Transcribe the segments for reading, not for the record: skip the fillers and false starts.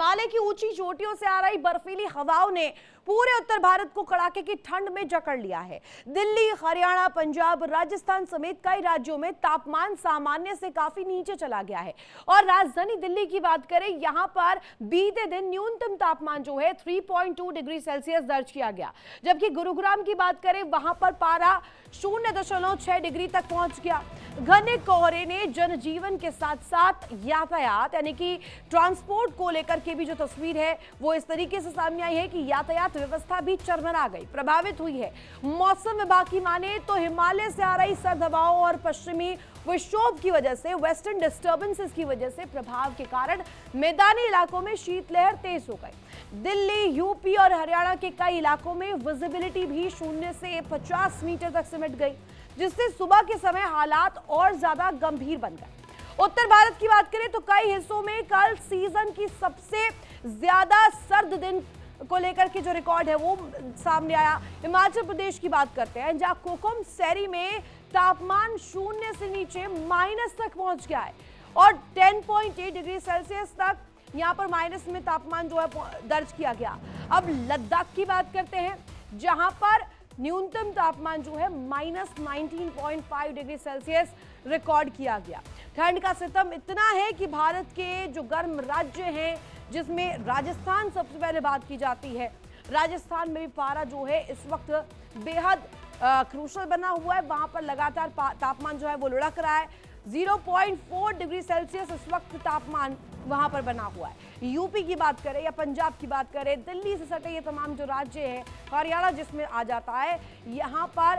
हिमालय की ऊंची चोटियों से आ रही बर्फीली हवाओं ने पूरे उत्तर भारत को कड़ाके की ठंड में जकड़ लिया है। दिल्ली, हरियाणा, पंजाब, राजस्थान समेत कई राज्यों में तापमान सामान्य से काफी नीचे चला गया है। और राजधानी दिल्ली की बात करें, यहां पर बीते दिन न्यूनतम तापमान जो है 3.2 डिग्री सेल्सियस दर्ज किया गया, जबकि गुरुग्राम की बात करें वहां पर पारा 0.6 डिग्री तक पहुंच गया। घने कोहरे ने जनजीवन के साथ साथ यातायात यानी कि ट्रांसपोर्ट को लेकर के भी जो तस्वीर है वो इस तरीके से सामने आई है कि यातायात व्यवस्था भी चरमरा गई, प्रभावित हुई है। मौसम विभाग की माने तो हिमालय से आ रही सर्द हवाओं और पश्चिमी विक्षोभ की वजह से, वेस्टर्न डिस्टर्बेंसेस की वजह से प्रभाव के कारण मैदानी इलाकों में शीतलहर तेज हो गई। दिल्ली, यूपी और हरियाणा के कई इलाकों में विजिबिलिटी भी 0 से 50 मीटर तक सिमट गई, जिससे सुबह के समय हालात और ज्यादा गंभीर बन गए। उत्तर भारत की बात करें तो कई हिस्सों में कल सीजन की सबसे ज्यादा सर्द दिन को लेकर के जो रिकॉर्ड है वो सामने आया। हिमाचल प्रदेश की बात करते हैं, जहां कोकम सैरी में तापमान 0 से नीचे माइनस तक पहुंच गया है और 10.8 डिग्री सेल्सियस तक यहां पर माइनस में तापमान जो है दर्ज किया गया। अब लद्दाख की बात करते हैं, जहां पर न्यूनतम तापमान जो है -19.5 डिग्री सेल्सियस रिकॉर्ड किया गया। ठंड का सितम इतना है कि भारत के जो गर्म राज्य हैं, जिसमें राजस्थान सबसे पहले बात की जाती है, राजस्थान में भी पारा जो है इस वक्त बेहद क्रूशल बना हुआ है। वहां पर लगातार तापमान जो है वो लुढ़क रहा है। 0.4 डिग्री सेल्सियस इस वक्त तापमान वहां पर बना हुआ है। यूपी की बात करें या पंजाब की बात करें, दिल्ली से सटे ये तमाम जो राज्य हैं, हरियाणा जिसमें आ जाता है, यहाँ पर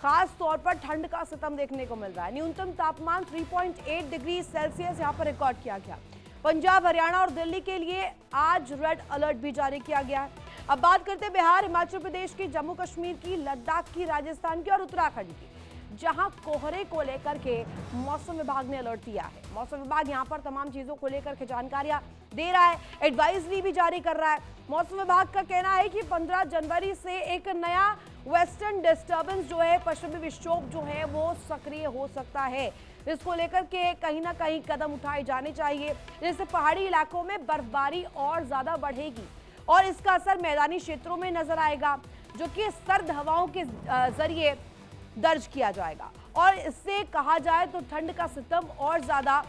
खास तौर पर ठंड का सितम देखने को मिल रहा है। न्यूनतम तापमान 3.8 डिग्री सेल्सियस यहाँ पर रिकॉर्ड किया गया। पंजाब, हरियाणा और दिल्ली के लिए आज रेड अलर्ट भी जारी किया गया है। अब बात करते हैं बिहार, हिमाचल प्रदेश की, जम्मू कश्मीर की, लद्दाख की, राजस्थान की और उत्तराखंड की, जहां कोहरे को लेकर के मौसम विभाग ने अलर्ट दिया है। मौसम विभाग यहां पर तमाम चीजों को लेकर के जानकारियां दे रहा है, एडवाइजरी भी जारी कर रहा है। मौसम विभाग का कहना है कि 15 जनवरी से एक नया वेस्टर्न डिस्टर्बेंस जो है, पश्चिमी विक्षोभ जो है वो सक्रिय हो सकता है। इसको लेकर के कहीं ना कहीं कदम उठाए जाने चाहिए, जैसे पहाड़ी इलाकों में बर्फबारी और ज्यादा बढ़ेगी और इसका असर मैदानी क्षेत्रों में नजर आएगा, जो कि सर्द हवाओं के जरिए दर्ज किया जाएगा। और इससे कहा जाए तो ठंड का सितम और ज्यादा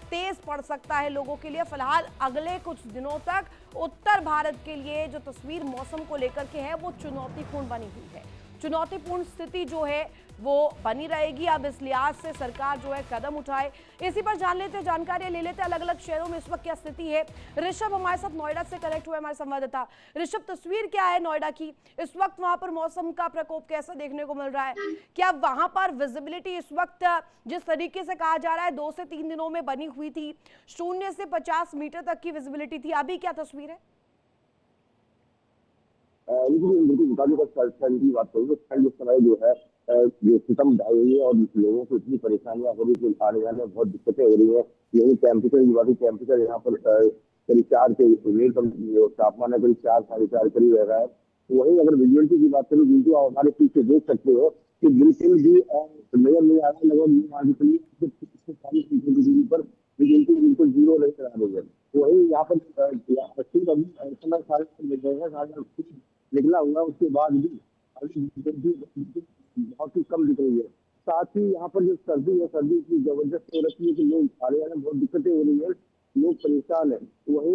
तेज पड़ सकता है लोगों के लिए। फिलहाल अगले कुछ दिनों तक उत्तर भारत के लिए जो तस्वीर मौसम को लेकर के है वो चुनौतीपूर्ण बनी हुई है। चुनौतीपूर्ण स्थिति जो है वो बनी रहेगी। अब इस लिहाज से सरकार जो है कदम उठाए, इसी पर जान लेते हैं, जानकारी ले लेते हैं अलग अलग शहरों में इस वक्त क्या स्थिति है। ऋषभ हमारे साथ नोएडा से कनेक्ट हुए, हमारे संवाददाता। ऋषभ, तस्वीर क्या है नोएडा की इस वक्त, वहां पर मौसम का प्रकोप कैसा देखने को मिल रहा है? क्या वहां पर विजिबिलिटी इस वक्त जिस तरीके से कहा जा रहा है 2 से 3 दिनों में बनी हुई थी, 0 से 50 मीटर तक की विजिबिलिटी थी, अभी क्या तस्वीर है? ठंड की बात करूँ, ठंड इस समय जो है जो सितम ढाई हुई है और लोगों को इतनी परेशानियां हो रही है, आने जाने में बहुत दिक्कतें हो रही है। यही टेम्परेचर की बात है, टेम्परेचर यहाँ पर करीब 4 के न्यूनतम तापमान है, करीब 4 साढ़े 4 करीब रह रहा है। तो वही अगर विजुअलिटी की बात करूँ, वीडियो आप हमारे पीछे देख सकते हो कि बिल्कुल भी नजर नहीं आ रहा, लगभग मान के चलिए 40 मीटर की दूरी पर विजुअलिटी बिल्कुल जीरो नजर आ रही है। वही यहाँ पर अभी समय साढ़े निकला हुआ, उसके बाद भी बहुत ही कम दिख रही है। साथ ही यहाँ पर जो सर्दी है, सर्दी इतनी जबरदस्त हो रही है कि लोग आने में बहुत दिक्कतें हो रही है, लोग परेशान है। वही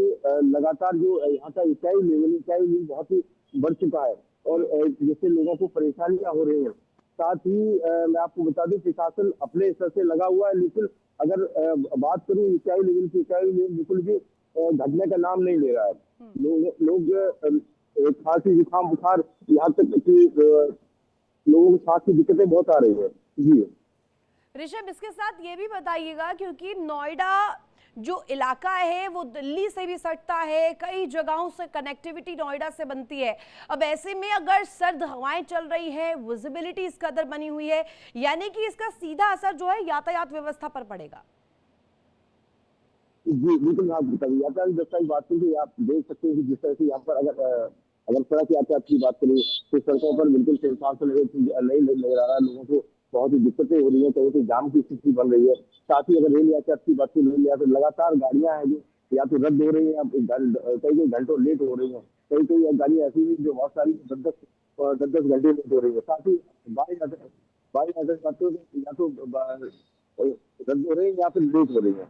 लगातार जो यहाँ का ऊंचाई बहुत ही बढ़ चुका है और जिससे लोगों को परेशानियां हो रही है। साथ ही मैं आपको बता दूं, प्रशासन अपने स्तर से लगा हुआ है, लेकिन अगर बात करूं ऊंचाई लेवल की, ऊंचाई लेवल बिल्कुल भी घटने का नाम नहीं ले रहा है। लोग खांसी, जुकाम, बुखार, यहाँ तक कि लोगों को सांस की दिक्कतें बहुत आ रही है। जी ऋषभ, इसके साथ ये भी बताइएगा, क्योंकि नोएडा जो इलाका है वो दिल्ली से भी सटता है, कई जगहों से कनेक्टिविटी नोएडा से बनती है। अब ऐसे में अगर सर्द हवाएं चल रही है, विजिबिलिटी इस कदर बनी हुई है, यानी कि इसका सीधा असर जो है यातायात व्यवस्था पर पड़ेगा। जी बिल्कुल, आप बताइए यातायात व्यवस्था की बात करें, आप देख सकते हैं कि जिस तरह से यहाँ पर अगर सड़क यातायात की बात करें तो सड़कों पर बिल्कुल संसाधन नहीं नजर आ रहा है। लोगों को बहुत ही दिक्कतें हो रही है, कहीं जाम की स्थिति बन रही है। साथ ही अगर रेल यातायात की बात करें, रेल यातायात लगातार गाड़ियां हैं जो या तो रद्द हो रही है या कई कई घंटों लेट हो रही है। कई कई गाड़ियां ऐसी भी जो बहुत सारी 10 10 घंटे लेट हो रही है। साथ ही बाई नजर का तो या तो रद्द हो रही है या फिर लेट हो रही है।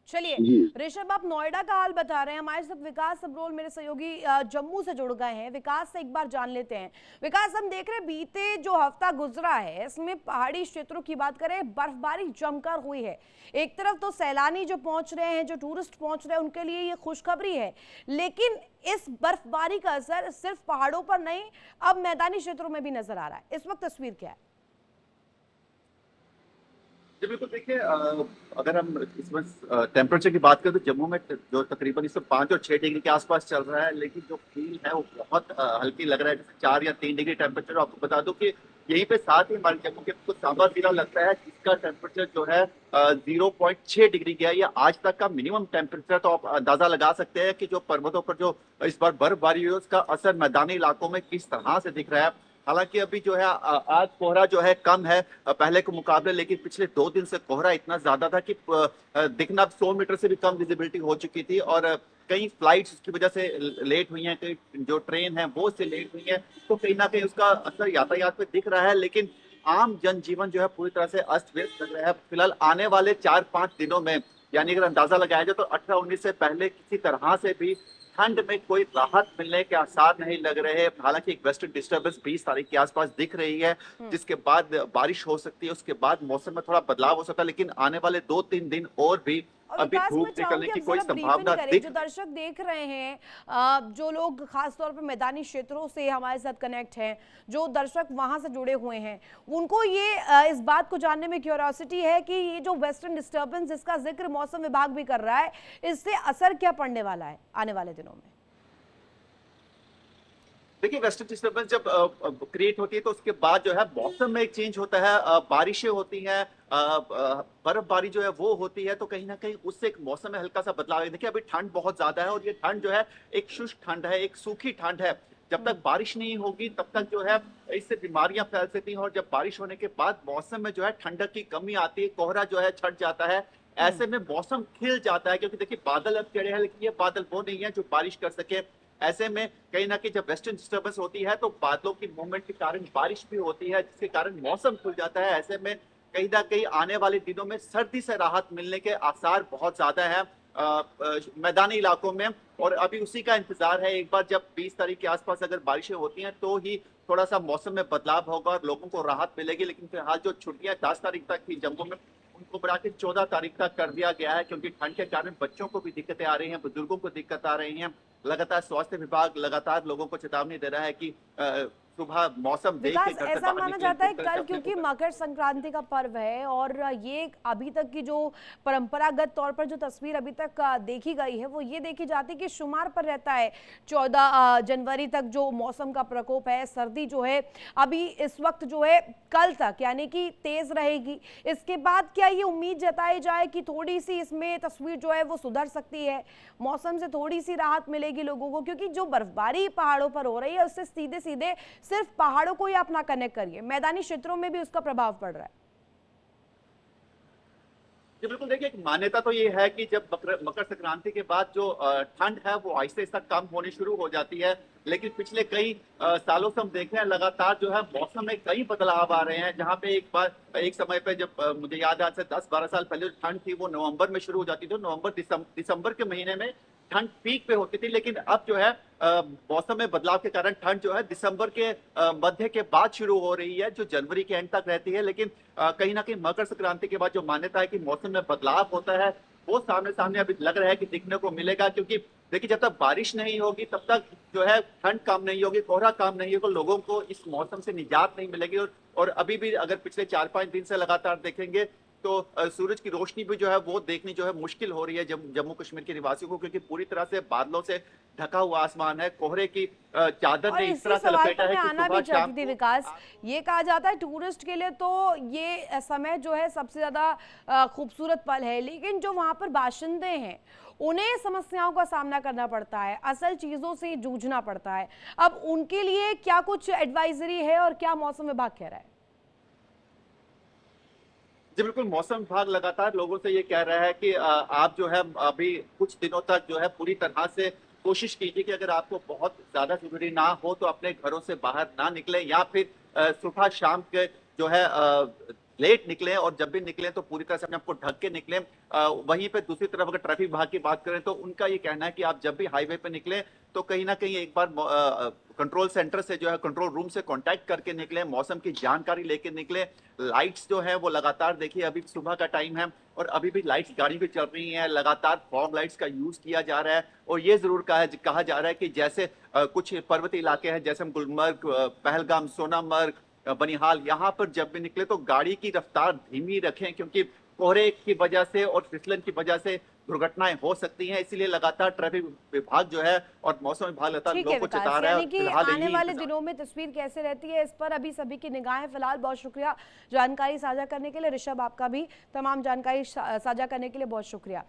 चलिए जी। ऋषभ, आप नोएडा का हाल बता रहे हैं, हमारे साथ विकास सबरोल मेरे सहयोगी जम्मू से जुड़ गए हैं। विकास से एक बार जान लेते हैं। विकास, हम देख रहे हैं बीते जो हफ्ता गुजरा है इसमें पहाड़ी क्षेत्रों की बात करें, बर्फबारी जमकर हुई है। एक तरफ तो सैलानी जो पहुंच रहे हैं, जो टूरिस्ट पहुंच रहे हैं, उनके लिए ये खुशखबरी है, लेकिन इस बर्फबारी का असर सिर्फ पहाड़ों पर नहीं, अब मैदानी क्षेत्रों में भी नजर आ रहा है। इस वक्त तस्वीर क्या है? जी बिल्कुल, देखिए अगर हम इसमें टेम्परेचर की बात करें तो जम्मू में जो तकरीबन इस 5 और 6 डिग्री के आसपास चल रहा है, लेकिन जो फील है वो बहुत हल्की लग रहा है, जैसे 4 या 3 डिग्री टेम्परेचर। आपको बता दूं कि यहीं पे साथ ही हमारे जम्मू के कुछ सांबा जिला लगता है जिसका टेम्परेचर जो है 0.6 डिग्री गया। ये आज तक का मिनिमम टेम्परेचर। तो आप अंदाजा लगा सकते हैं कि जो पर्वतों पर जो इस बार बर्फबारी हुई है उसका असर मैदानी इलाकों में किस तरह से दिख रहा है। हालांकि अभी जो है आज कोहरा जो है कम है पहले के मुकाबले, लेकिन पिछले 2 दिन से कोहरा इतना ज्यादा था कि दिखना 100 मीटर से भी कम विजिबिलिटी हो चुकी थी। और कई फ्लाइट्स की वजह से लेट हुई हैं, कई जो ट्रेन है वो से लेट हुई हैं। तो कहीं ना कहीं उसका असर यातायात पे दिख रहा है, लेकिन आम जनजीवन जो है पूरी तरह से अस्त व्यस्त लग रहा है। फिलहाल आने वाले 4-5 दिनों में, यानी अगर अंदाजा लगाया जाए तो 18-19 से पहले किसी तरह से भी ठंड में कोई राहत मिलने के आसार नहीं लग रहे हैं। हालांकि एक वेस्टर्न डिस्टर्बेंस 20 तारीख के आसपास दिख रही है, जिसके बाद बारिश हो सकती है, उसके बाद मौसम में थोड़ा बदलाव हो सकता है, लेकिन आने वाले 2-3 दिन और भी और अभी विकास, धूप मैं निकलने चाहूंगी की अब कोई जरा ब्रीफिंग संभावना करें, दिख। जो दर्शक देख रहे हैं, जो लोग खास तौर पे मैदानी क्षेत्रों से हमारे साथ कनेक्ट हैं, जो दर्शक वहां से जुड़े हुए हैं, उनको ये इस बात को जानने में क्यूरियोसिटी है कि ये जो वेस्टर्न डिस्टर्बेंस जिसका जिक्र मौसम विभाग भी कर रहा है, इससे असर क्या पड़ने वाला है आने वाले दिनों में? देखिए, वेस्टर्न डिस्टर्बेंस जब क्रिएट होती है तो उसके बाद जो है मौसम में एक चेंज होता है, बारिशें होती हैं, बर्फबारी जो है वो होती है, तो कहीं ना कहीं उससे एक मौसम में हल्का सा बदलाव है। देखिए, अभी ठंड बहुत ज्यादा है और ये ठंड जो है एक शुष्क ठंड है, एक सूखी ठंड है। जब तक बारिश नहीं होगी तब तक जो है इससे बीमारियां फैल सकती हैं, और जब बारिश होने के बाद मौसम में जो है ठंडक की कमी आती है, कोहरा जो है छट जाता है। ऐसे में मौसम खिल जाता है, क्योंकि देखिए बादल अब चढ़े हैं, लेकिन ये बादल वो नहीं है जो बारिश कर सके। ऐसे में कहीं ना कहीं जब वेस्टर्न डिस्टर्बेंस होती है तो बादलों की मूवमेंट के कारण बारिश भी होती है, जिसके कारण मौसम खुल जाता है। ऐसे में कहीं ना कहीं आने वाले दिनों में सर्दी से राहत मिलने के आसार बहुत ज्यादा है मैदानी इलाकों में। और अभी उसी का इंतजार है, एक बार जब 20 तारीख के आसपास अगर बारिशें होती हैं तो ही थोड़ा सा मौसम में बदलाव होगा और लोगों को राहत मिलेगी। लेकिन फिलहाल जो छुट्टियां 10 तारीख तक थी जम्मू में, उनको बढ़ा के 14 तारीख तक कर दिया गया है, क्योंकि ठंड के कारण बच्चों को भी दिक्कतें आ रही हैं, बुजुर्गों को दिक्कत आ रही हैं। लगातार स्वास्थ्य विभाग लगातार लोगों को चेतावनी दे रहा है कि सुबह मौसम देख के विकास, घर से ऐसा बाहर माना निकलें, जाता है जिस तरह से कल अपने क्योंकि को। मकर संक्रांति का पर्व है, और ये अभी तक की जो परंपरागत तौर पर जो तस्वीर अभी तक देखी गई है वो ये देखी जाती है कि शुमार पर रहता है 14 जनवरी तक जो मौसम का प्रकोप है। सर्दी जो है अभी इस वक्त जो है कल तक यानी कि तेज रहेगी। इसके बाद क्या ये उम्मीद जताई जाए कि थोड़ी सी इसमें तस्वीर जो है वो सुधर सकती है, मौसम से थोड़ी सी राहत मिलेगी लोगों को? क्योंकि जो बर्फबारी पहाड़ों पर हो रही है उससे सीधे सीधे सिर्फ पहाड़ों को ही आप ना कनेक्ट करिए, मैदानी क्षेत्रों में भी उसका प्रभाव पड़ रहा है। जी बिल्कुल, देखिए एक मान्यता तो ये है कि जब मकर संक्रांति के बाद जो ठंड है वो आहिस्ता आहिस्ता कम होनी शुरू हो जाती है। लेकिन पिछले कई सालों से हम देख रहे हैं लगातार जो है मौसम में कई बदलाव आ रहे हैं। जहाँ पे एक समय पे जब मुझे याद है आज से 10-12 साल पहले जो ठंड थी वो नवंबर में शुरू हो जाती थी, नवंबर दिसंबर के महीने में ठंड पीक पे होती थी। लेकिन अब जो है मौसम में बदलाव के कारण ठंड जो है दिसंबर के मध्य के बाद शुरू हो रही है, जो जनवरी के एंड तक रहती है। लेकिन कहीं ना कहीं मकर संक्रांति के बाद जो मान्यता है कि मौसम में बदलाव होता है वो सामने सामने अभी लग रहा है कि दिखने को मिलेगा। क्योंकि देखिए जब तक बारिश नहीं होगी तब तक जो है ठंड कम नहीं होगी, कोहरा कम नहीं होगा, लोगों को इस मौसम से निजात नहीं मिलेगी। और अभी भी अगर पिछले 4-5 दिन से लगातार देखेंगे तो सूरज की रोशनी भी जो है वो देखनी जो है मुश्किल हो रही है जम्मू कश्मीर के निवासियों को, क्योंकि पूरी तरह से बादलों से ढका हुआ आसमान है, कोहरे की चादर और ने इस इसी तरह से सवाल लपेटा पर है मैं कि आना भी सुबह शाम चाहती थी को। विकास। ये कहा जाता है टूरिस्ट के लिए तो ये समय जो है सबसे ज्यादा खूबसूरत पल है, लेकिन जो वहां पर बाशिंदे हैं उन्हें समस्याओं का सामना करना पड़ता है, असल चीजों से जूझना पड़ता है। अब उनके लिए क्या कुछ एडवाइजरी है और क्या मौसम विभाग कह रहा है? जी बिल्कुल, मौसम विभाग लगातार लोगों से ये कह रहा है कि आप जो है अभी कुछ दिनों तक जो है पूरी तरह से कोशिश कीजिए कि अगर आपको बहुत ज्यादा जरूरी ना हो तो अपने घरों से बाहर ना निकलें, या फिर सुबह शाम के जो है लेट निकलें, और जब भी निकलें तो पूरी तरह से अपने आपको ढक के निकलें। वहीं पे दूसरी तरफ अगर ट्रैफिक विभाग की बात करें तो उनका ये कहना है कि आप जब भी हाईवे पे निकलें तो कहीं ना कहीं एक बार कंट्रोल सेंटर से जो है कंट्रोल रूम से कांटेक्ट करके निकलें, मौसम की जानकारी लेके निकलें। लाइट्स जो है वो लगातार देखिए, अभी सुबह का टाइम है और अभी भी लाइट्स गाड़ी भी चल रही हैं, लगातार फॉग लाइट्स का यूज किया जा रहा है। और ये जरूर कहा जा रहा है कि जैसे कुछ पर्वतीय इलाके हैं जैसे हम गुलमर्ग, पहलगाम, सोनामर्ग, बनिहाल, यहाँ पर जब भी निकले तो गाड़ी की रफ्तार धीमी रखें, क्योंकि कोहरे की वजह से और फिसलन की वजह से दुर्घटनाएं हो सकती हैं। इसीलिए लगातार ट्रैफिक विभाग जो है और मौसम विभाग लगातार ठीक है लोगों को विकास, चेता रहा है। यानी कि फिलहाल आने यही वाले इंतजार। दिनों में तस्वीर कैसे रहती है इस पर अभी सभी की निगाहें फिलहाल। बहुत शुक्रिया जानकारी साझा करने के लिए ऋषभ, आपका भी तमाम जानकारी साझा करने के लिए बहुत शुक्रिया।